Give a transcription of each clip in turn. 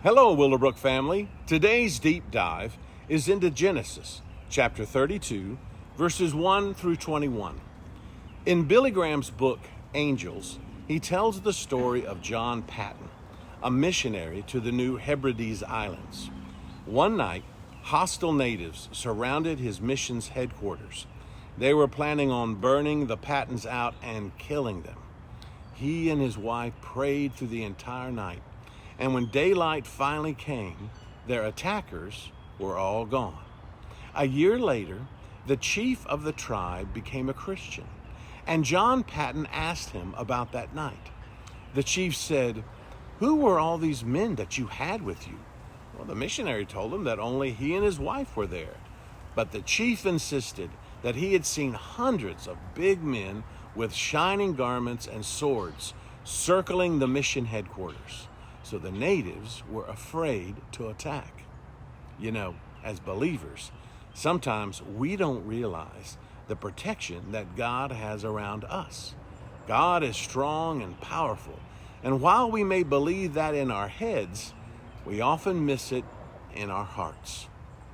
Hello, Willowbrook family. Today's deep dive is into Genesis, chapter 32, verses 1 through 21. In Billy Graham's book, Angels, he tells the story of John Patton, a missionary to the New Hebrides Islands. One night, hostile natives surrounded his mission's headquarters. They were planning on burning the Pattons out and killing them. He and his wife prayed through the entire night, and when daylight finally came, their attackers were all gone. A year later, the chief of the tribe became a Christian, and John Patton asked him about that night. The chief said, "Who were all these men that you had with you?" Well, the missionary told him that only he and his wife were there. But the chief insisted that he had seen hundreds of big men with shining garments and swords circling the mission headquarters. So the natives were afraid to attack. You know, as believers, sometimes we don't realize the protection that God has around us. God is strong and powerful, and while we may believe that in our heads, we often miss it in our hearts.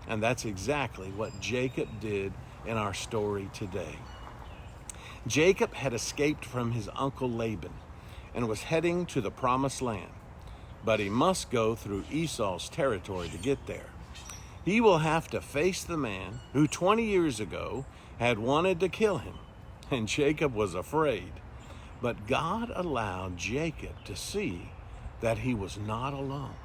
And that's exactly what Jacob did in our story today. Jacob had escaped from his uncle Laban and was heading to the promised land. But he must go through Esau's territory to get there. He will have to face the man who 20 years ago had wanted to kill him, and Jacob was afraid. But God allowed Jacob to see that he was not alone.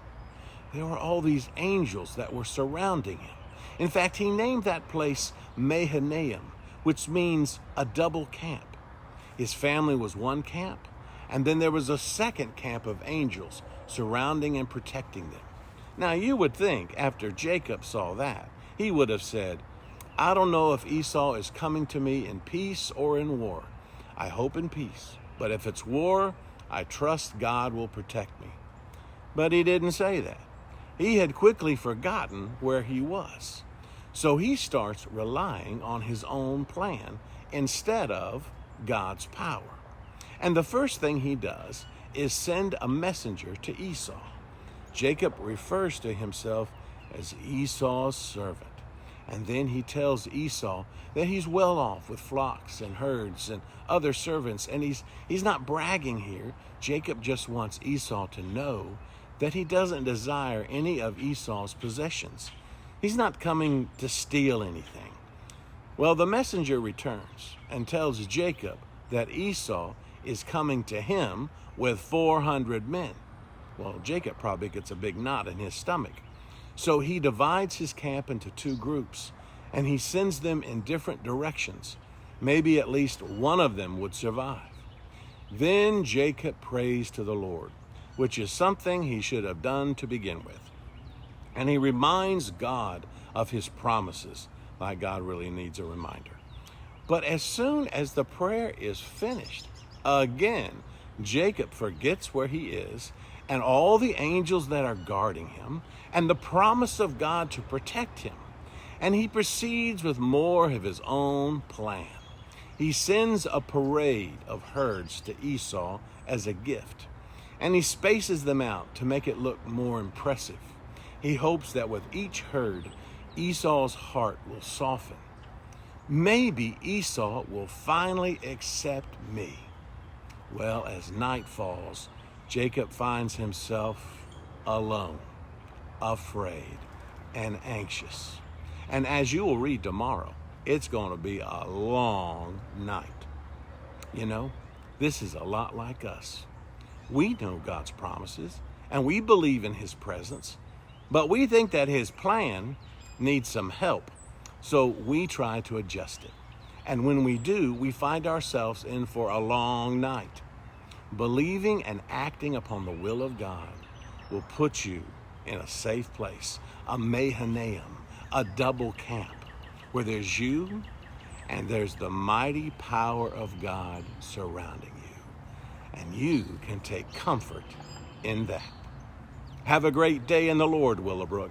There were all these angels that were surrounding him. In fact, he named that place Mahanaim, which means a double camp. His family was one camp, and then there was a second camp of angels surrounding and protecting them. Now, you would think after Jacob saw that, he would have said, "I don't know if Esau is coming to me in peace or in war. I hope in peace, but if it's war, I trust God will protect me." But he didn't say that. He had quickly forgotten where he was. So he starts relying on his own plan instead of God's power. And the first thing he does is send a messenger to Esau. Jacob refers to himself as Esau's servant. And then he tells Esau that he's well off with flocks and herds and other servants. And he's not bragging here. Jacob just wants Esau to know that he doesn't desire any of Esau's possessions. He's not coming to steal anything. Well, the messenger returns and tells Jacob that Esau is coming to him with 400 men. Well, Jacob probably gets a big knot in his stomach. So he divides his camp into two groups, and he sends them in different directions. Maybe at least one of them would survive. Then Jacob prays to the Lord, which is something he should have done to begin with. And he reminds God of his promises, like God really needs a reminder. But as soon as the prayer is finished, again, Jacob forgets where he is and all the angels that are guarding him and the promise of God to protect him. And he proceeds with more of his own plan. He sends a parade of herds to Esau as a gift, and he spaces them out to make it look more impressive. He hopes that with each herd, Esau's heart will soften. Maybe Esau will finally accept me. Well, as night falls, Jacob finds himself alone, afraid, and anxious. And as you will read tomorrow, it's going to be a long night. You know, this is a lot like us. We know God's promises, and we believe in his presence, but we think that his plan needs some help, so we try to adjust it. And when we do, we find ourselves in for a long night. Believing and acting upon the will of God will put you in a safe place, a Mahanaim, a double camp, where there's you and there's the mighty power of God surrounding you. And you can take comfort in that. Have a great day in the Lord, Willowbrook.